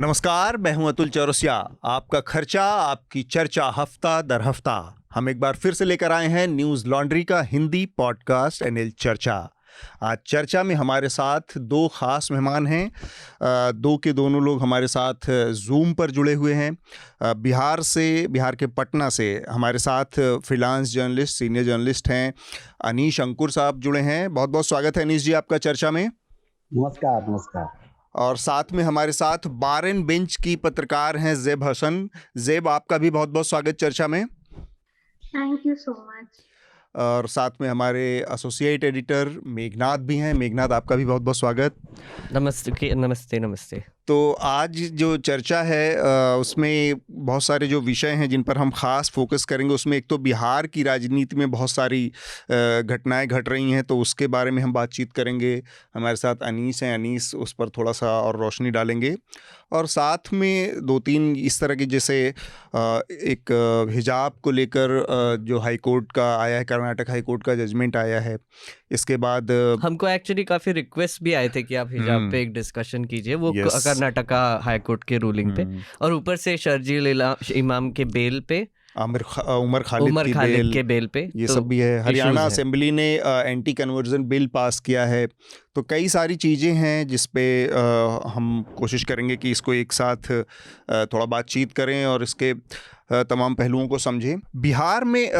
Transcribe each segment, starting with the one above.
नमस्कार, मैं हूं अतुल चौरसिया। आपका खर्चा आपकी चर्चा हफ्ता दर हफ्ता हम एक बार फिर से लेकर आए हैं न्यूज लॉन्ड्री का हिंदी पॉडकास्ट एनएल चर्चा। आज चर्चा में हमारे साथ दो खास मेहमान हैं। दो के दोनों लोग हमारे साथ जूम पर जुड़े हुए हैं। बिहार के पटना से हमारे साथ फ्रीलांस जर्नलिस्ट, सीनियर जर्नलिस्ट हैं अनीश अंकुर साहब जुड़े हैं। बहुत बहुत स्वागत है अनीश जी आपका चर्चा में। नमस्कार। नमस्कार। और साथ में हमारे साथ बारन बेंच की पत्रकार हैं ज़ेब हसन। ज़ेब, आपका भी बहुत बहुत स्वागत चर्चा में। Thank you so much. और साथ में हमारे एसोसिएट एडिटर मेघनाथ भी हैं। मेघनाथ, आपका भी बहुत बहुत स्वागत। नमस्ते नमस्ते नमस्ते। तो आज जो चर्चा है उसमें बहुत सारे जो विषय हैं जिन पर हम खास फोकस करेंगे। उसमें एक तो बिहार की राजनीति में बहुत सारी घटनाएं घट रही हैं, तो उसके बारे में हम बातचीत करेंगे। हमारे साथ अनीस हैं, अनीस उस पर थोड़ा सा और रोशनी डालेंगे। और साथ में दो तीन इस तरह के, जैसे एक हिजाब को लेकर जो हाई कोर्ट का आया है, कर्नाटक हाई कोर्ट का जजमेंट आया है। इसके बाद हमको एक्चुअली काफ़ी रिक्वेस्ट भी आए थे कि आप हिजाब पे एक डिस्कशन कीजिए, वो कर्नाटका हाई कोर्ट के रूलिंग पे, और ऊपर से शर्जील इमाम के बेल पे, उमर खालिद के बेल पे ये तो सब भी है। हरियाणा असेंबली ने एंटी कन्वर्जन बिल पास किया है। तो कई सारी चीज़ें हैं जिस पे हम कोशिश करेंगे कि इसको एक साथ थोड़ा बातचीत करें और इसके तमाम पहलुओं को समझें। बिहार में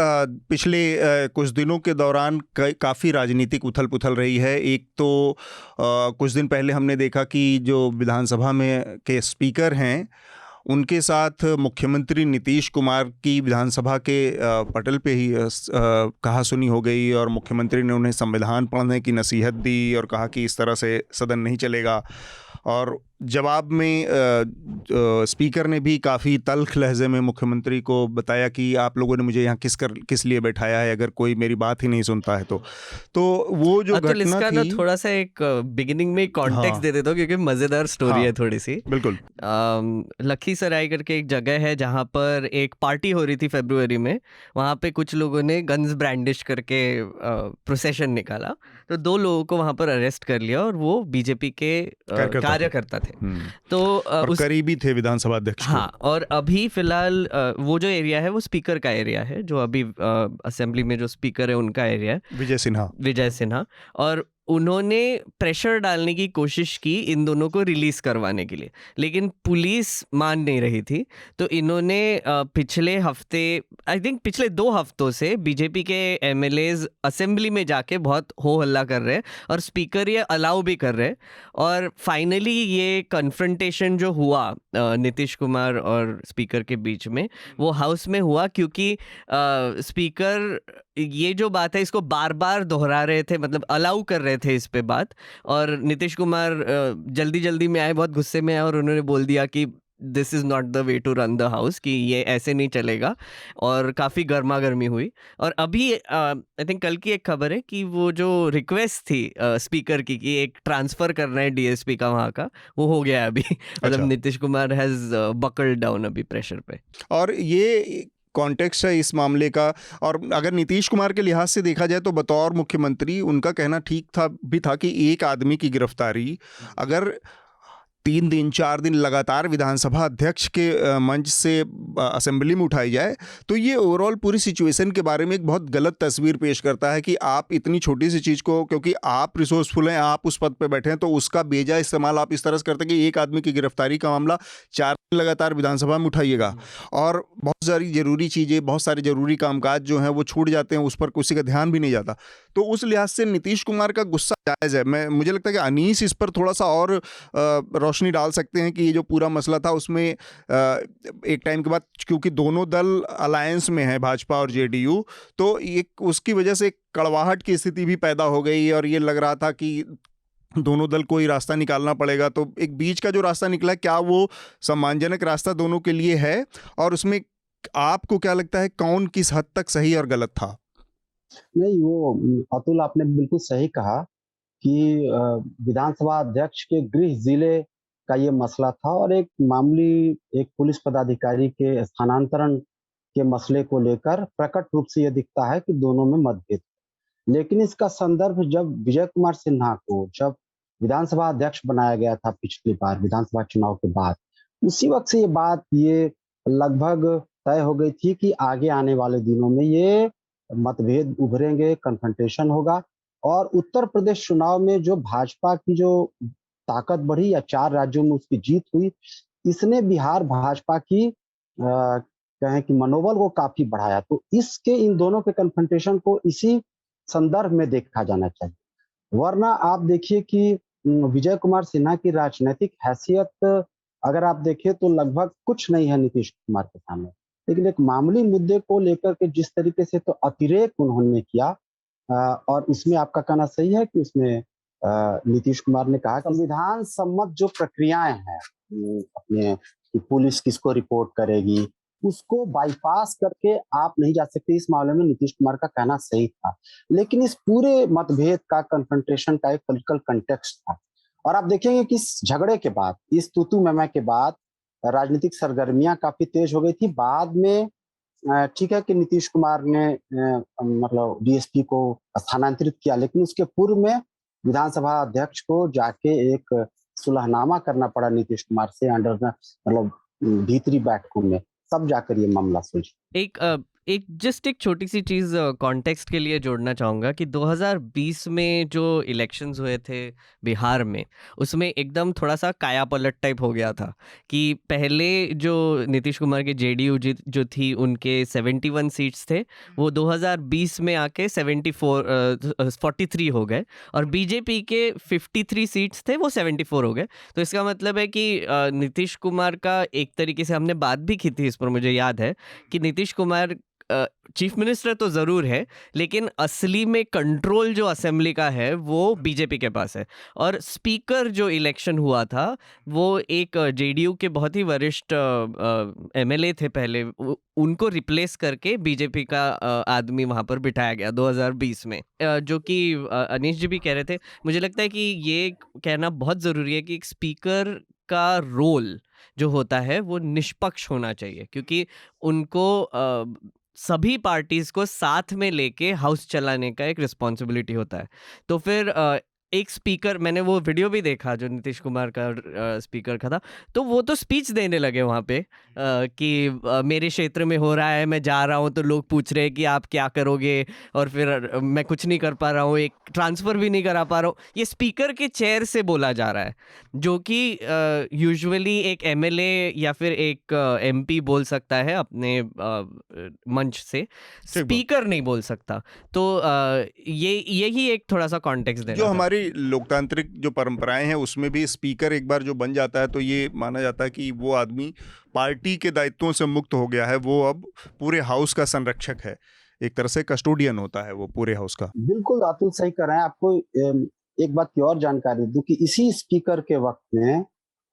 पिछले कुछ दिनों के दौरान काफ़ी राजनीतिक उथल पुथल रही है। एक तो कुछ दिन पहले हमने देखा कि जो विधानसभा में के स्पीकर हैं उनके साथ मुख्यमंत्री नीतीश कुमार की विधानसभा के पटल पे ही कहा सुनी हो गई, और मुख्यमंत्री ने उन्हें संविधान पढ़ने की नसीहत दी और कहा कि इस तरह से सदन नहीं चलेगा। और जवाब में स्पीकर ने भी काफ़ी तल्ख लहजे में मुख्यमंत्री को बताया कि आप लोगों ने मुझे यहाँ किस लिए बैठाया है, अगर कोई मेरी बात ही नहीं सुनता है तो वो जो घटना इसका थी। थोड़ा सा एक बिगिनिंग में कॉन्टेक्स्ट दे देता हूँ क्योंकि मज़ेदार स्टोरी है थोड़ी सी। बिल्कुल। लखीसराय करके एक जगह है जहाँ पर एक पार्टी हो रही थी फरवरी में। वहाँ पे कुछ लोगों ने गन्स ब्रांडिश करके प्रोसेशन निकाला, तो 2 लोगों को वहाँ पर अरेस्ट कर लिया और वो बीजेपी के कार्यकर्ता थे। तो और करीबी थे विधानसभा अध्यक्ष। हाँ, और अभी फिलहाल वो जो एरिया है वो स्पीकर का एरिया है, जो अभी असेंबली में जो स्पीकर है उनका एरिया है, विजय सिन्हा। और उन्होंने प्रेशर डालने की कोशिश की इन दोनों को रिलीज करवाने के लिए, लेकिन पुलिस मान नहीं रही थी। तो इन्होंने पिछले 2 हफ्तों से बीजेपी के एमएलएज असेंबली में जाके बहुत हो हल्ला कर रहे हैं और स्पीकर ये अलाउ भी कर रहे हैं। और फाइनली ये कन्फ्रंटेशन जो हुआ नीतीश कुमार और स्पीकर के बीच में, वो हाउस में हुआ क्योंकि स्पीकर ये जो बात है इसको बार बार दोहरा रहे थे, मतलब अलाउ कर रहे थे इस पे बात। और नीतीश कुमार जल्दी में आए, बहुत गुस्से में आए, और उन्होंने बोल दिया कि this is not the way to run the house, कि ये ऐसे नहीं चलेगा। और काफ़ी गर्मा गर्मी हुई। और अभी आई थिंक कल की एक खबर है कि वो जो रिक्वेस्ट थी स्पीकर की कि एक ट्रांसफ़र करना है डीएसपी का वहाँ का, वो हो गया अभी। मतलब Nitish Kumar has buckled down अभी प्रेशर पे। और ये कॉन्टेक्स्ट है इस मामले का। और अगर नीतीश कुमार के लिहाज से देखा जाए तो बतौर मुख्यमंत्री उनका कहना ठीक था कि एक आदमी की गिरफ्तारी अगर 3 दिन 4 दिन लगातार विधानसभा अध्यक्ष के मंच से असेंबली में उठाई जाए तो ये ओवरऑल पूरी सिचुएशन के बारे में एक बहुत गलत तस्वीर पेश करता है कि आप इतनी छोटी सी चीज़ को, क्योंकि आप रिसोर्सफुल हैं, आप उस पद पे बैठे हैं, तो उसका बेजा इस्तेमाल आप इस तरह से करते हैं कि एक आदमी की गिरफ्तारी का मामला 4 दिन लगातार विधानसभा में उठाइएगा और बहुत सारी ज़रूरी चीज़ें, बहुत सारे ज़रूरी कामकाज जो हैं वो छूट जाते हैं, उस पर किसी का ध्यान भी नहीं जाता। तो उस लिहाज से नीतीश कुमार का गुस्सा जायज़ है। मुझे लगता है कि अनीस इस पर थोड़ा सा और रोशनी डाल सकते हैं कि ये जो पूरा मसला था उसमें एक टाइम के बाद, क्योंकि दोनों दल अलायंस में है, भाजपा और जेडीयू, तो एक उसकी वजह से एक कड़वाहट की स्थिति भी पैदा हो गई और ये लग रहा था कि दोनों दल को ही रास्ता निकालना पड़ेगा। तो एक बीच का जो रास्ता निकला, क्या वो सम्मानजनक रास्ता दोनों के लिए है? और उसमें आपको क्या लगता है कौन किस हद तक सही और गलत था? नहीं, वो अतुल आपने बिल्कुल सही कहा कि विधानसभा अध्यक्ष के गृह जिले का ये मसला था और एक पुलिस पदाधिकारी के स्थानांतरण के मसले को लेकर प्रकट रूप से ये दिखता है कि दोनों में मतभेद। लेकिन इसका संदर्भ जब विजय कुमार सिन्हा को जब विधानसभा अध्यक्ष बनाया गया था पिछली बार विधानसभा चुनाव के बाद, उसी वक्त से ये लगभग तय हो गई थी कि आगे आने वाले दिनों में ये मतभेद उभरेंगे, कन्फ्रंटेशन होगा और उत्तर प्रदेश चुनाव में जो भाजपा की जो ताकत बढ़ी या 4 राज्यों में उसकी जीत हुई, इसने बिहार भाजपा की कहें कि मनोबल को काफ़ी बढ़ाया। तो इसके इन दोनों के कन्फ्रंटेशन को इसी संदर्भ में देखा जाना चाहिए। वरना आप देखिए कि विजय कुमार सिन्हा की राजनैतिक हैसियत अगर आप देखें तो लगभग कुछ नहीं है नीतीश कुमार के सामने। लेकिन एक मामूली मुद्दे को लेकर के जिस तरीके से तो अतिरेक उन्होंने किया और इसमें आपका कहना सही है कि उसमें नीतीश कुमार ने कहा कि संविधान सम्मत जो प्रक्रियाएं हैं अपने कि पुलिस किसको रिपोर्ट करेगी, उसको बाईपास करके आप नहीं जा सकते। इस मामले में नीतीश कुमार का कहना सही था, लेकिन इस पूरे मतभेद का कन्फ्रंटेशन का एक पॉलिटिकल कंटेक्स्ट था और आप देखेंगे कि इस झगड़े के बाद, इस तू-तू मैं-मैं के बाद राजनीतिक सरगर्मियां काफी तेज हो गई थी। बाद में ठीक है कि नीतीश कुमार ने मतलब डीएसपी को स्थानांतरित किया, लेकिन उसके पूर्व में विधानसभा अध्यक्ष को जाके एक सुलहनामा करना पड़ा नीतीश कुमार से अंडर मतलब भीतरी बैठकों में, तब जाकर ये मामला सुलझा। एक छोटी सी चीज़ कॉन्टेक्स्ट के लिए जोड़ना चाहूँगा कि 2020 में जो इलेक्शंस हुए थे बिहार में, उसमें एकदम थोड़ा सा काया पलट टाइप हो गया था कि पहले जो नीतीश कुमार के जेडीयू जो थी उनके 71 सीट्स थे, वो 2020 में आके 43 हो गए और बीजेपी के 53 सीट्स थे वो 74 हो गए। तो इसका मतलब है कि नीतीश कुमार का एक तरीके से हमने बात भी की थी इस पर, मुझे याद है कि नीतीश कुमार चीफ मिनिस्टर तो ज़रूर है, लेकिन असली में कंट्रोल जो असेंबली का है वो बीजेपी के पास है। और स्पीकर जो इलेक्शन हुआ था वो एक जेडीयू के बहुत ही वरिष्ठ एमएलए थे पहले, उनको रिप्लेस करके बीजेपी का आदमी वहाँ पर बिठाया गया 2020 में। जो कि अनीश जी भी कह रहे थे, मुझे लगता है कि ये कहना बहुत ज़रूरी है कि एक स्पीकर का रोल जो होता है वो निष्पक्ष होना चाहिए, क्योंकि उनको सभी पार्टीज को साथ में लेके हाउस चलाने का एक रिस्पॉन्सिबिलिटी होता है। तो फिर एक स्पीकर, मैंने वो वीडियो भी देखा जो नीतीश कुमार का स्पीकर का था, तो वो तो स्पीच देने लगे वहाँ पे कि मेरे क्षेत्र में हो रहा है, मैं जा रहा हूँ तो लोग पूछ रहे हैं कि आप क्या करोगे, और फिर मैं कुछ नहीं कर पा रहा हूँ, एक ट्रांसफ़र भी नहीं करा पा रहा हूँ। ये स्पीकर के चेयर से बोला जा रहा है, जो कि यूजुअली एक एमएलए या फिर एक एमपी बोल सकता है अपने मंच से, स्पीकर नहीं बोल सकता। तो यही एक थोड़ा सा कॉन्टेक्स्ट देना जो हमारी लोकतांत्रिक जो परंपराएं हैं उसमें भी स्पीकर एक बार जो बन जाता है तो ये माना जाता है कि वो आदमी पार्टी के दायित्वों से मुक्त हो गया है, वो अब पूरे हाउस का संरक्षक है, एक तरह से कस्टोडियन होता है वो पूरे हाउस का। बिल्कुल अतुल सही कर रहे हैं। आपको एक बात की और जानकारी दूं कि इसी स्पीकर के वक्त में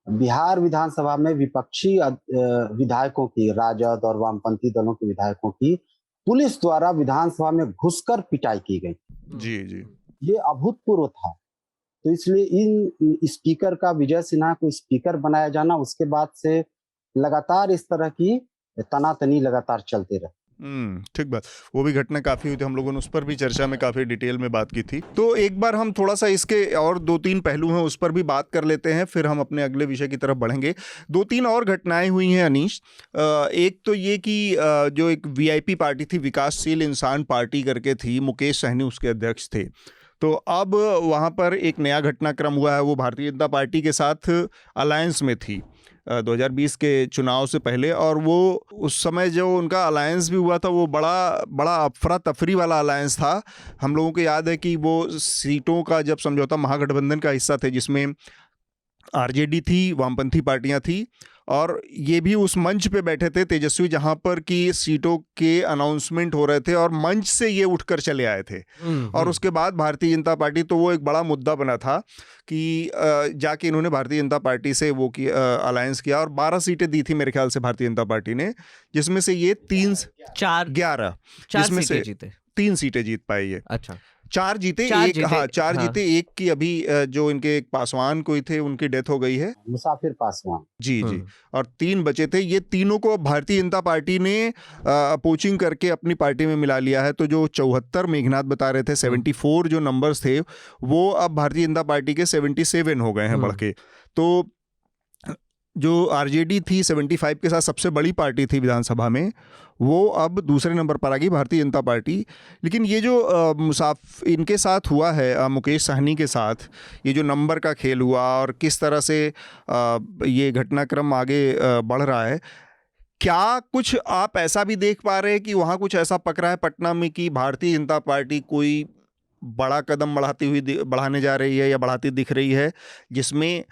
बिहार विधानसभा में विपक्षी विधायकों की, राजद और वामपंथी दलों के विधायकों की पुलिस द्वारा विधानसभा में घुसकर पिटाई की गई। जी जी, ये अभूतपूर्व था। तो इसलिए इन स्पीकर का, विजय सिन्हा को स्पीकर बनाया जाना, उसके बाद से लगातार इस तरह की तनातनी लगातार चलते रहे। ठीक बात। वो भी घटना काफ़ी हुई थी, हम लोगों ने उस पर भी चर्चा में काफ़ी डिटेल में बात की थी। तो एक बार हम थोड़ा सा इसके और 2-3 पहलू हैं उस पर भी बात कर लेते हैं, फिर हम अपने अगले विषय की तरफ बढ़ेंगे। 2-3 और घटनाएं हुई हैं अनीश। एक तो ये कि जो एक वीआईपी पार्टी थी, विकासशील इंसान पार्टी करके थी, मुकेश सहनी उसके अध्यक्ष थे। तो अब वहाँ पर एक नया घटनाक्रम हुआ है, वो भारतीय जनता पार्टी के साथ अलायंस में थी 2020 के चुनाव से पहले, और वो उस समय जो उनका अलायंस भी हुआ था वो बड़ा अफरा तफरी वाला अलायंस था। हम लोगों को याद है कि वो सीटों का जब समझौता महागठबंधन का हिस्सा थे, जिसमें आरजेडी थी, वामपंथी पार्टियां थी, और ये भी उस मंच पे बैठे थे तेजस्वी, जहां पर कि सीटों के अनाउंसमेंट हो रहे थे और मंच से ये उठकर चले आए थे। और उसके बाद भारतीय जनता पार्टी, तो वो एक बड़ा मुद्दा बना था कि जाके इन्होंने भारतीय जनता पार्टी से वो अलायंस किया और 12 सीटें दी थी मेरे ख्याल से भारतीय जनता पार्टी ने, जिसमें से ये 11 जिसमें से 3 सीटें जीत पाई है। अच्छा, 4 जीते, चार जीते, एक की अभी जो इनके एक पासवान कोई थे उनकी डेथ हो गई है, मुसाफिर पासवान। जी, और 3 बचे थे। ये तीनों को भारतीय जनता पार्टी ने अपोचिंग करके अपनी पार्टी में मिला लिया है। तो जो 74 मेघनाथ बता रहे थे, 74 जो नंबर्स थे, वो अब भारतीय जनता पार्टी के 77 हो गए हैं बढ़ के। तो जो आरजेडी थी 75 के साथ सबसे बड़ी पार्टी थी विधानसभा में, वो अब दूसरे नंबर पर आ गई भारतीय जनता पार्टी। लेकिन ये जो इनके साथ हुआ है, मुकेश साहनी के साथ ये जो नंबर का खेल हुआ और किस तरह से ये घटनाक्रम आगे बढ़ रहा है, क्या कुछ आप ऐसा भी देख पा रहे हैं कि वहाँ कुछ ऐसा पक रहा है पटना में कि भारतीय जनता पार्टी कोई बड़ा कदम बढ़ाने जा रही है या बढ़ाती दिख रही है, जिसमें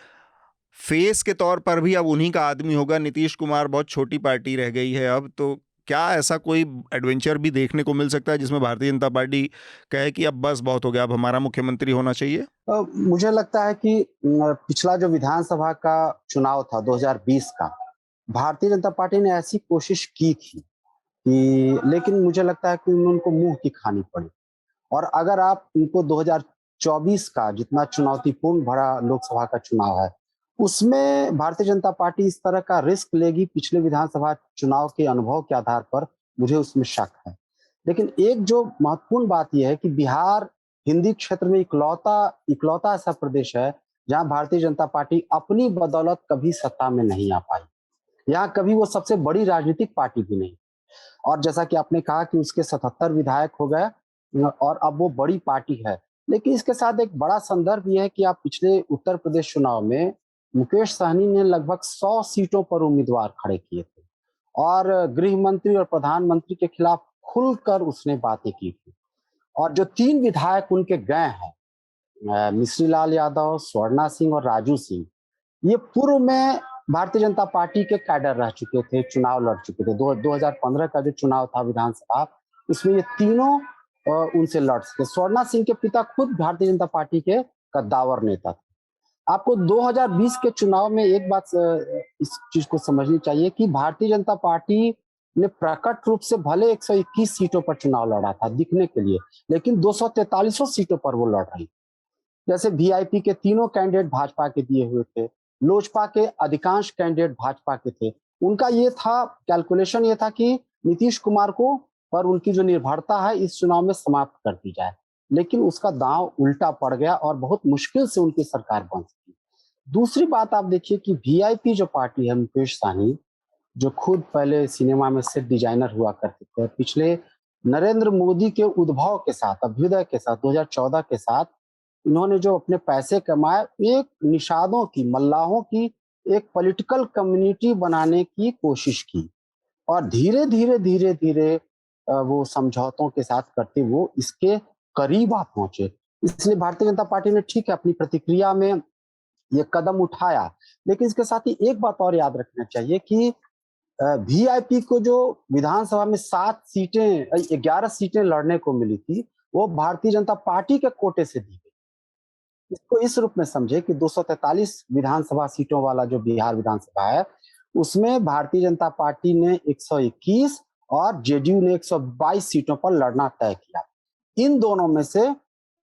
फेस के तौर पर भी अब उन्हीं का आदमी होगा? नीतीश कुमार बहुत छोटी पार्टी रह गई है अब, तो क्या ऐसा कोई एडवेंचर भी देखने को मिल सकता है जिसमें भारतीय जनता पार्टी कहे कि अब बस बहुत हो गया, अब हमारा मुख्यमंत्री होना चाहिए? मुझे लगता है कि पिछला जो विधानसभा का चुनाव था 2020 का, भारतीय जनता पार्टी ने ऐसी कोशिश की थी कि, लेकिन मुझे लगता है कि उनको मुंह की खानी पड़ी। और अगर आप उनको 2024 का जितना चुनौतीपूर्ण भरा लोकसभा का चुनाव है, उसमें भारतीय जनता पार्टी इस तरह का रिस्क लेगी पिछले विधानसभा चुनाव के अनुभव के आधार पर, मुझे उसमें शक है। लेकिन एक जो महत्वपूर्ण बात यह है कि बिहार हिंदी क्षेत्र में इकलौता ऐसा प्रदेश है जहां भारतीय जनता पार्टी अपनी बदौलत कभी सत्ता में नहीं आ पाई। यहाँ कभी वो सबसे बड़ी राजनीतिक पार्टी भी नहीं, और जैसा कि आपने कहा कि उसके 77 विधायक हो गए और अब वो बड़ी पार्टी है। लेकिन इसके साथ एक बड़ा संदर्भ यह है कि आप पिछले उत्तर प्रदेश चुनाव में मुकेश सहनी ने लगभग 100 सीटों पर उम्मीदवार खड़े किए थे और गृह मंत्री और प्रधानमंत्री के खिलाफ खुलकर उसने बातें की थी। और जो 3 विधायक उनके गए हैं, मिश्री लाल यादव, स्वर्णा सिंह और राजू सिंह, ये पूर्व में भारतीय जनता पार्टी के कैडर रह चुके थे, चुनाव लड़ चुके थे। 2015 का जो चुनाव था विधानसभा, उसमें ये तीनों उनसे लड़ सके। स्वर्णा सिंह के पिता खुद भारतीय जनता पार्टी के कद्दावर नेता थे। आपको 2020 के चुनाव में एक बात इस चीज को समझनी चाहिए कि भारतीय जनता पार्टी ने प्रकट रूप से भले 121 सीटों पर चुनाव लड़ा था दिखने के लिए, लेकिन 243 सीटों पर वो लड़ रही। जैसे वीआईपी के तीनों कैंडिडेट भाजपा के दिए हुए थे, लोजपा के अधिकांश कैंडिडेट भाजपा के थे। उनका ये था, कैलकुलेशन ये था कि नीतीश कुमार को पर उनकी जो निर्भरता है इस चुनाव में समाप्त कर दी जाए, लेकिन उसका दांव उल्टा पड़ गया और बहुत मुश्किल से उनकी सरकार बन सकी। दूसरी बात आप देखिए कि वीआईपी जो पार्टी है, मुकेश सहनी जो खुद पहले सिनेमा में सेट डिजाइनर हुआ करते थे, पिछले नरेंद्र मोदी के उद्भव के साथ, अभ्युदय के साथ, 2014 के साथ इन्होंने जो अपने पैसे कमाए, एक निषादों की, मल्लाहों की एक पॉलिटिकल कम्युनिटी बनाने की कोशिश की और धीरे धीरे वो समझौतों के साथ करते वो इसके करीब आ पहुंचे। इसलिए भारतीय जनता पार्टी ने ठीक है अपनी प्रतिक्रिया में ये कदम उठाया, लेकिन इसके साथ ही एक बात और याद रखना चाहिए कि वीआईपी को जो विधानसभा में 11 सीटें लड़ने को मिली थी, वो भारतीय जनता पार्टी के कोटे से दी गई। इसको इस रूप में समझे कि 243 विधानसभा सीटों वाला जो बिहार विधानसभा है, उसमें भारतीय जनता पार्टी ने 121 और जेडीयू ने 122 सीटों पर लड़ना तय किया। इन दोनों में से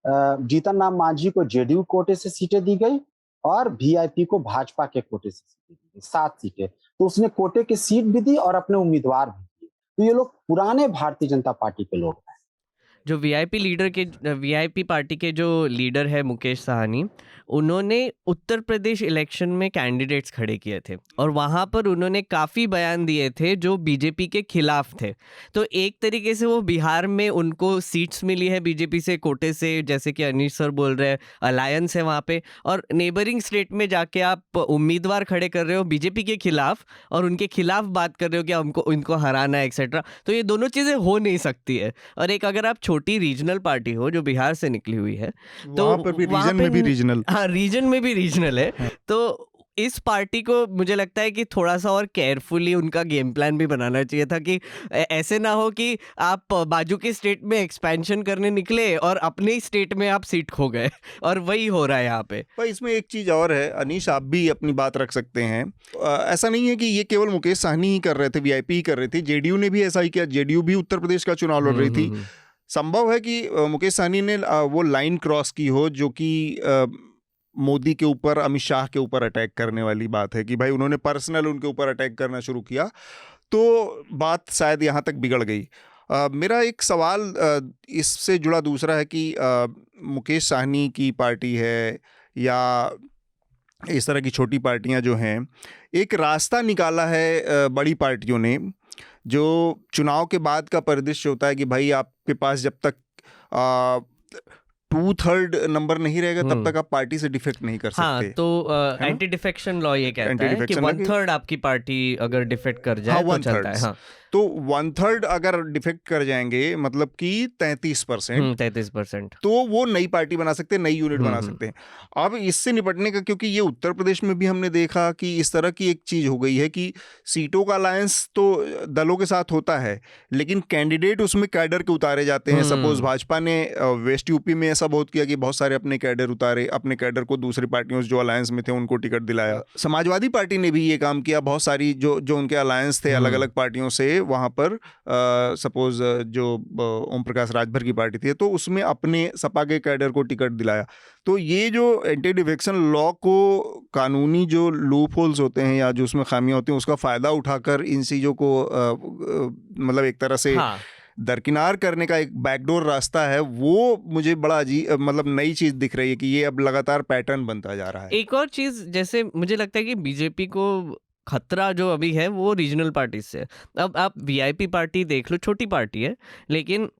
जीतन राम मांझी को जेडीयू कोटे से सीटें दी गई और वीआईपी को भाजपा के कोटे से सीटें दी गई, 7 सीटें। तो उसने कोटे की सीट भी दी और अपने उम्मीदवार भी दिए। तो ये लोग पुराने भारतीय जनता पार्टी के लोग हैं। जो वीआईपी पार्टी के जो लीडर है मुकेश साहनी, उन्होंने उत्तर प्रदेश इलेक्शन में कैंडिडेट्स खड़े किए थे और वहाँ पर उन्होंने काफ़ी बयान दिए थे जो बीजेपी के खिलाफ थे। तो एक तरीके से वो बिहार में उनको सीट्स मिली है बीजेपी से कोटे से, जैसे कि अनीश सर बोल रहे हैं अलायंस है वहाँ पे, और नेबरिंग स्टेट में जाके आप उम्मीदवार खड़े कर रहे हो बीजेपी के खिलाफ और उनके खिलाफ बात कर रहे हो कि हमको इनको हराना है एक्सेट्रा। तो ये दोनों चीज़ें हो नहीं सकती है। और एक अगर आप छोटी रीजनल पार्टी हो जो बिहार से निकली हुई है, तो वहाँ पर भी रीजन में भी रीजनल, हाँ रीजन में भी रीजनल है। हाँ। तो इस पार्टी को मुझे लगता है कि थोड़ा सा और केयरफुली उनका गेम प्लान भी बनाना चाहिए था कि ऐसे ना हो कि आप बाजू के स्टेट में एक्सपेंशन करने निकले और अपने स्टेट में आप सीट खो गए, और वही हो रहा है यहाँ पे। पर इसमें एक चीज़ और है, अनीश आप भी अपनी बात रख सकते हैं। ऐसा नहीं है कि ये केवल मुकेश साहनी ही कर रहे थे, वीआईपी ही कर रहे थे, जेडीयू ने भी ऐसा ही किया। जेडीयू भी उत्तर प्रदेश का चुनाव लड़ रही थी। संभव है कि मुकेश सहनी ने वो लाइन क्रॉस की हो जो कि मोदी के ऊपर, अमित शाह के ऊपर अटैक करने वाली बात है, कि भाई उन्होंने पर्सनल उनके ऊपर अटैक करना शुरू किया, तो बात शायद यहाँ तक बिगड़ गई। मेरा एक सवाल इससे जुड़ा दूसरा है कि मुकेश सहनी की पार्टी है या इस तरह की छोटी पार्टियां जो हैं, एक रास्ता निकाला है बड़ी पार्टियों ने, जो चुनाव के बाद का परिदृश्य होता है कि भाई आपके पास जब तक 2/3 नंबर नहीं रहेगा तब तक आप पार्टी से डिफेक्ट नहीं कर सकते। हाँ, तो एंटी डिफेक्शन लॉ ये कहता है कि 1/3 आपकी पार्टी अगर डिफेक्ट कर जाए तो चलता है। हाँ, तो 1/3 अगर डिफेक्ट कर जाएंगे मतलब कि 33%, 33%, तो वो नई पार्टी बना सकते हैं, नई यूनिट बना सकते हैं। अब इससे निपटने का, क्योंकि ये उत्तर प्रदेश में भी हमने देखा कि इस तरह की एक चीज हो गई है कि सीटों का अलायंस तो दलों के साथ होता है, लेकिन कैंडिडेट उसमें कैडर के उतारे जाते हैं। सपोज भाजपा ने वेस्ट यूपी में ऐसा बहुत किया कि बहुत सारे अपने कैडर उतारे, अपने कैडर को दूसरी पार्टियों जो अलायंस में थे उनको टिकट दिलाया। समाजवादी पार्टी ने भी ये काम किया, बहुत सारी जो उनके अलायंस थे अलग अलग पार्टियों से, वहां पर सपोज जो ओम प्रकाश राजभर की पार्टी थी तो उसमें अपने सपा के कैडर को टिकट दिलाया। तो ये जो एंटी डिफेक्शन लॉ को कानूनी जो लूप होल्स होते हैं या जो उसमें खामियां होती हैं उसका फायदा उठाकर इन चीजों को मतलब एक तरह से दरकिनार करने का एक बैकडोर रास्ता है, वो मुझे बड़ा अजीब, मतलब नई चीज दिख रही है कि ये अब लगातार पैटर्न बनता जा रहा है। एक और चीज, जैसे मुझे लगता है कि बीजेपी को खतरा जो अभी है वो रीजनल पार्टी से। अब आप वीआईपी पार्टी देख लो, छोटी पार्टी है लेकिन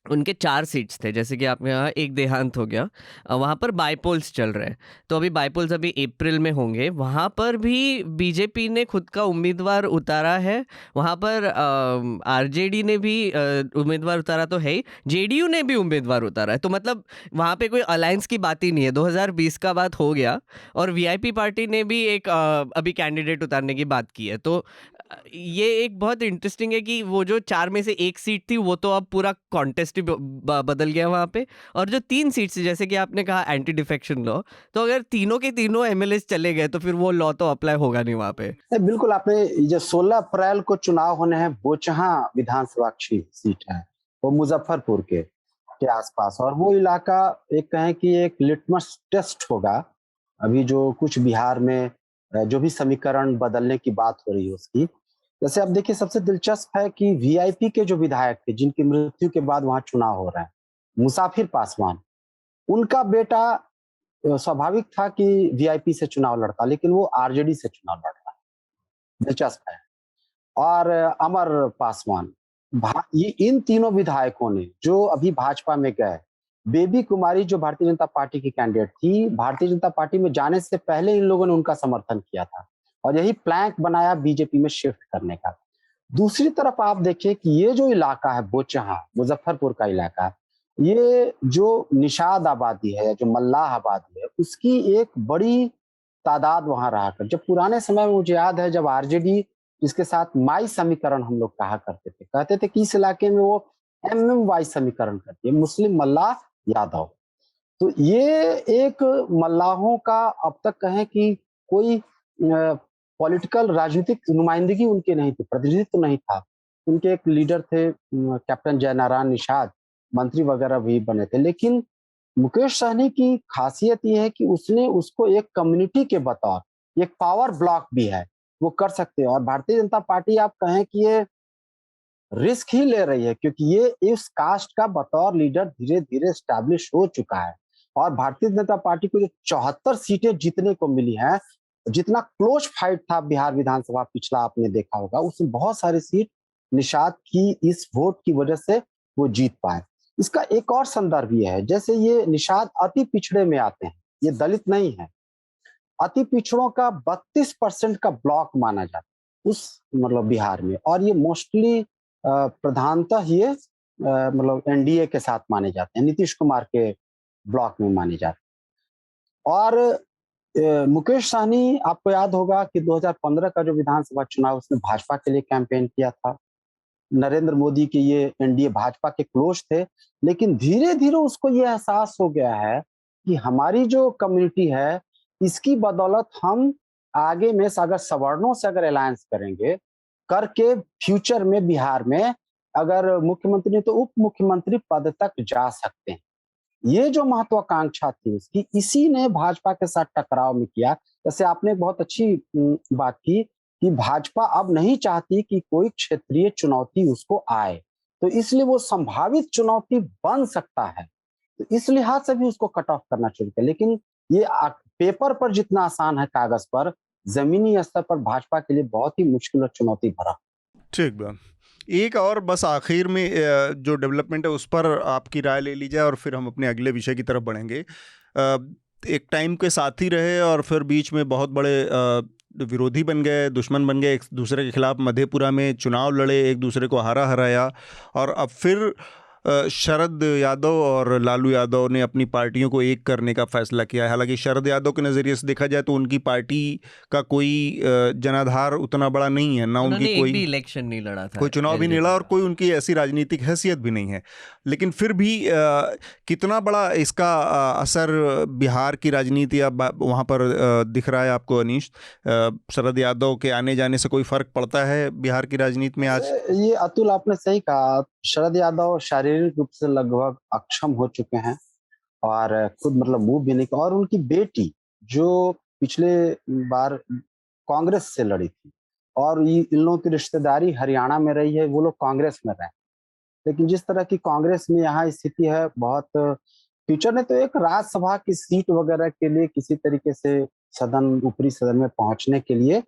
उनके 4 सीट्स थे, जैसे कि आपके यहाँ एक देहांत हो गया, वहाँ पर बाईपोल्स चल रहे हैं। तो अभी बाईपोल्स अभी अप्रैल में होंगे, वहाँ पर भी बीजेपी ने खुद का उम्मीदवार उतारा है। वहाँ पर आरजेडी ने भी उम्मीदवार उतारा तो है ही, जेडीयू ने भी उम्मीदवार उतारा है। तो मतलब वहाँ पे कोई अलायंस की बात ही नहीं है, 2020 का बात हो गया। और वीआईपी पार्टी ने भी एक अभी कैंडिडेट उतारने की बात की है। तो ये एक बहुत इंटरेस्टिंग है कि वो जो 4 में से 1 सीट थी वो तो अब पूरा कॉन्टेस्ट ही बदल गया वहाँ पे। और जो 3 सीट्स, जैसे कि आपने कहा एंटी डिफेक्शन लॉ, तो अगर तीनों के तीनों एमएलए चले गए तो फिर वो लॉ तो अप्लाई होगा नहीं वहाँ पे। बिल्कुल, आपने जो 16 अप्रैल को चुनाव होने हैं, बोचहां विधानसभा सीट है, वो मुजफ्फरपुर के आसपास, और वो इलाका एक कहें कि एक लिटमस टेस्ट होगा अभी जो कुछ बिहार में जो भी समीकरण बदलने की बात हो रही है उसकी। जैसे आप देखिए, सबसे दिलचस्प है कि वीआईपी के जो विधायक थे जिनकी मृत्यु के बाद वहां चुनाव हो रहा है, मुसाफिर पासवान, उनका बेटा स्वाभाविक था कि वीआईपी से चुनाव लड़ता, लेकिन वो आरजेडी से चुनाव लड़ रहा है। दिलचस्प है। और अमर पासवान, ये इन तीनों विधायकों ने जो अभी भाजपा में गए, बेबी कुमारी जो भारतीय जनता पार्टी की कैंडिडेट थी, भारतीय जनता पार्टी में जाने से पहले इन लोगों ने उनका समर्थन किया था और यही प्लान बनाया बीजेपी में शिफ्ट करने का। दूसरी तरफ आप देखिए कि ये जो इलाका है बोचहां, मुजफ्फरपुर का इलाका, ये जो निषाद आबादी है, जो मल्लाह आबादी है, उसकी एक बड़ी तादाद वहां रहा कर। जब पुराने समय में मुझे याद है, जब आरजेडी जिसके साथ माई समीकरण हम लोग कहा करते थे, कहते थे कि इस इलाके में वो MMY समीकरण करती है, मुस्लिम मल्लाह यादव। तो ये एक मल्लाहों का अब तक कहें कि कोई पॉलिटिकल राजनीतिक नुमाइंदगी उनके नहीं थी, प्रतिनिधित्व नहीं था। उनके एक लीडर थे कैप्टन जयनारायण निषाद, मंत्री वगैरह भी बने थे, लेकिन मुकेश सहनी की खासियत ये है कि उसने उसको एक कम्युनिटी के बतौर, एक पावर ब्लॉक भी है, वो कर सकते हैं। और भारतीय जनता पार्टी आप कहें कि ये रिस्क ही ले रही है, क्योंकि ये इस कास्ट का बतौर लीडर धीरे धीरे स्टैब्लिश हो चुका है। और भारतीय जनता पार्टी को जो 74 सीटें जीतने को मिली हैं, जितना क्लोज फाइट था बिहार विधानसभा पिछला आपने देखा होगा, उसमें बहुत सारी सीट निषाद की इस वोट की वजह से वो जीत पाए। इसका एक और संदर्भ ये है, जैसे ये निषाद अति पिछड़े में आते हैं, ये दलित नहीं है, अति पिछड़ों का 32% का ब्लॉक माना जाता है उस मतलब बिहार में। और ये मोस्टली प्रधानतः ये मतलब एनडीए के साथ माने जाते हैं, नीतीश कुमार के ब्लॉक में माने जाते हैं। और मुकेश सहनी, आपको याद होगा कि 2015 का जो विधानसभा चुनाव, उसने भाजपा के लिए कैंपेन किया था। नरेंद्र मोदी के ये एनडीए भाजपा के क्लोज थे, लेकिन धीरे धीरे उसको ये एहसास हो गया है कि हमारी जो कम्युनिटी है, इसकी बदौलत हम आगे में अगर सवर्णों से अगर अलायंस करेंगे करके फ्यूचर में बिहार में अगर मुख्यमंत्री नहीं तो उप मुख्यमंत्री पद तक जा सकते हैं। ये जो महत्वाकांक्षा थी उसकी, इसी ने भाजपा के साथ टकराव में किया। जैसे आपने बहुत अच्छी बात की कि भाजपा अब नहीं चाहती कि कोई क्षेत्रीय चुनौती उसको आए, तो इसलिए वो संभावित चुनौती बन सकता है, तो इस लिहाज से भी उसको कट ऑफ करना शुरू किया। लेकिन ये पेपर पर जितना आसान है कागज पर, जमीनी स्तर पर भाजपा के लिए बहुत ही मुश्किल और चुनौती भरा। ठीक बा। एक और बस आखिर में जो डेवलपमेंट है उस पर आपकी राय ले ली जाए और फिर हम अपने अगले विषय की तरफ बढ़ेंगे। एक टाइम के साथी रहे और फिर बीच में बहुत बड़े विरोधी बन गए, दुश्मन बन गए, एक दूसरे के खिलाफ मधेपुरा में चुनाव लड़े, एक दूसरे को हराया और अब फिर शरद यादव और लालू यादव ने अपनी पार्टियों को एक करने का फैसला किया है। हालांकि शरद यादव के नज़रिए से देखा जाए तो उनकी पार्टी का कोई जनाधार उतना बड़ा नहीं है, ना उनकी कोई भी इलेक्शन नहीं लड़ा था, कोई चुनाव भी नहीं लड़ा और कोई उनकी ऐसी राजनीतिक हैसियत भी नहीं है। लेकिन फिर भी कितना बड़ा इसका असर बिहार की राजनीति या वहाँ पर दिख रहा है आपको अनीश? शरद यादव के आने जाने से कोई फर्क पड़ता है बिहार की राजनीति में आज? ये अतुल आपने सही कहा, शरद यादव शारीरिक रूप से लगभग अक्षम हो चुके हैं और खुद मतलब मूव भी नहीं, और उनकी बेटी जो पिछले बार कांग्रेस से लड़ी थी और इन लोगों की रिश्तेदारी हरियाणा में रही है, वो लोग कांग्रेस में रहे। लेकिन जिस तरह की कांग्रेस में यहाँ स्थिति है, बहुत फ्यूचर ने तो एक राज्यसभा की सीट वगैरह के लिए किसी तरीके से सदन, ऊपरी सदन में पहुंचने के लिए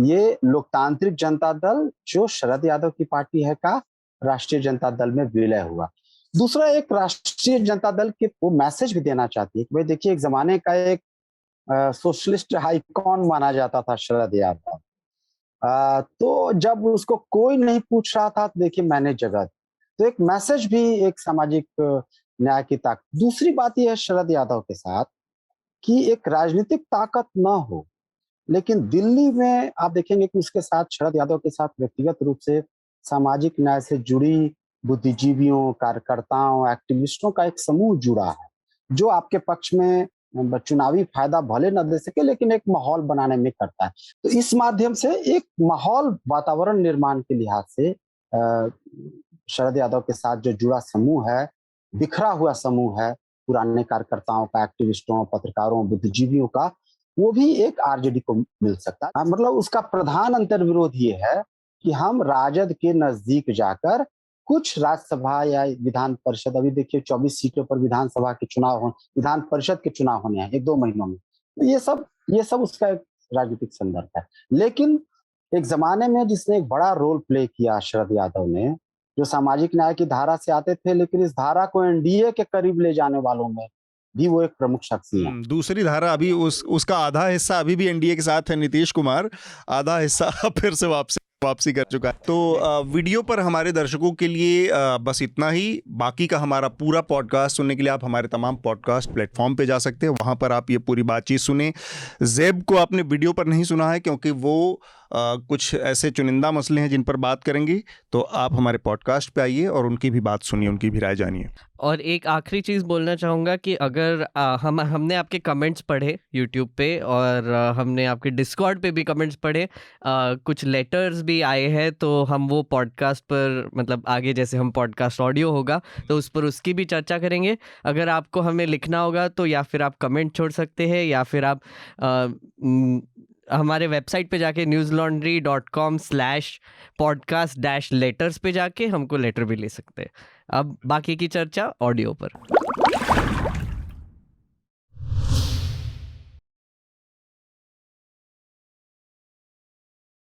ये लोकतांत्रिक जनता दल जो शरद यादव की पार्टी है का राष्ट्रीय जनता दल में विलय हुआ। दूसरा, एक राष्ट्रीय जनता दल के वो मैसेज भी देना चाहती है कि भाई देखिए, एक जमाने का एक सोशलिस्ट आइकॉन माना जाता था शरद यादव, तो जब उसको कोई नहीं पूछ रहा था तो देखिए मैंने जगह दी। तो एक मैसेज भी, एक सामाजिक न्याय की ताकत। दूसरी बात यह है शरद यादव के साथ कि एक राजनीतिक ताकत ना हो, लेकिन दिल्ली में आप देखेंगे कि उसके साथ, शरद यादव के साथ व्यक्तिगत रूप से सामाजिक न्याय से जुड़ी बुद्धिजीवियों, कार्यकर्ताओं, एक्टिविस्टों का एक समूह जुड़ा है जो आपके पक्ष में चुनावी फायदा भले न दे सके लेकिन एक माहौल बनाने में करता है। तो इस माध्यम से एक माहौल, वातावरण निर्माण के लिहाज से शरद यादव के साथ जो जुड़ा समूह है, बिखरा हुआ समूह है पुराने कार्यकर्ताओं का, एक्टिविस्टों, पत्रकारों, बुद्धिजीवियों का, वो भी एक आरजेडी को मिल सकता है। मतलब उसका प्रधान अंतर्विरोध ये है कि हम राजद के नजदीक जाकर कुछ राज्यसभा या विधान परिषद, अभी देखिए 24 सीटों पर विधानसभा के चुनाव, विधान परिषद के चुनाव होने हैं 1-2 महीनों में, तो ये सब उसका एक राजनीतिक संदर्भ है। लेकिन एक जमाने में जिसने एक बड़ा रोल प्ले किया शरद यादव ने, जो सामाजिक न्याय की धारा से आते थे, लेकिन इस धारा को एनडीए के करीब ले जाने वालों में भी वो एक प्रमुख शख्सियत है। दूसरी धारा अभी उसका आधा हिस्सा अभी भी एनडीए के साथ है, नीतीश कुमार, आधा हिस्सा फिर से वापसी कर चुका है। तो वीडियो पर हमारे दर्शकों के लिए बस इतना ही। बाकी का हमारा पूरा पॉडकास्ट सुनने के लिए आप हमारे तमाम पॉडकास्ट प्लेटफॉर्म पे जा सकते हैं, वहाँ पर आप ये पूरी बातचीत सुने। ज़ेब को आपने वीडियो पर नहीं सुना है क्योंकि वो कुछ ऐसे चुनिंदा मसले हैं जिन पर बात करेंगी, तो आप हमारे पॉडकास्ट पे आइए और उनकी भी बात सुनिए, उनकी भी राय जानिए। और एक आखिरी चीज़ बोलना चाहूँगा कि अगर हमने आपके कमेंट्स पढ़े यूट्यूब पे और हमने आपके डिस्कॉर्ड पे भी कमेंट्स पढ़े, कुछ लेटर्स भी आए हैं, तो हम वो पॉडकास्ट पर, मतलब आगे जैसे हम पॉडकास्ट ऑडियो होगा तो उस पर उसकी भी चर्चा करेंगे। अगर आपको हमें लिखना होगा तो या फिर आप कमेंट छोड़ सकते हैं या फिर आप हमारे वेबसाइट पे जाके newslaundry.com/podcast-letters पे जाके हमको लेटर भी ले सकते हैं। अब बाकी की चर्चा ऑडियो पर।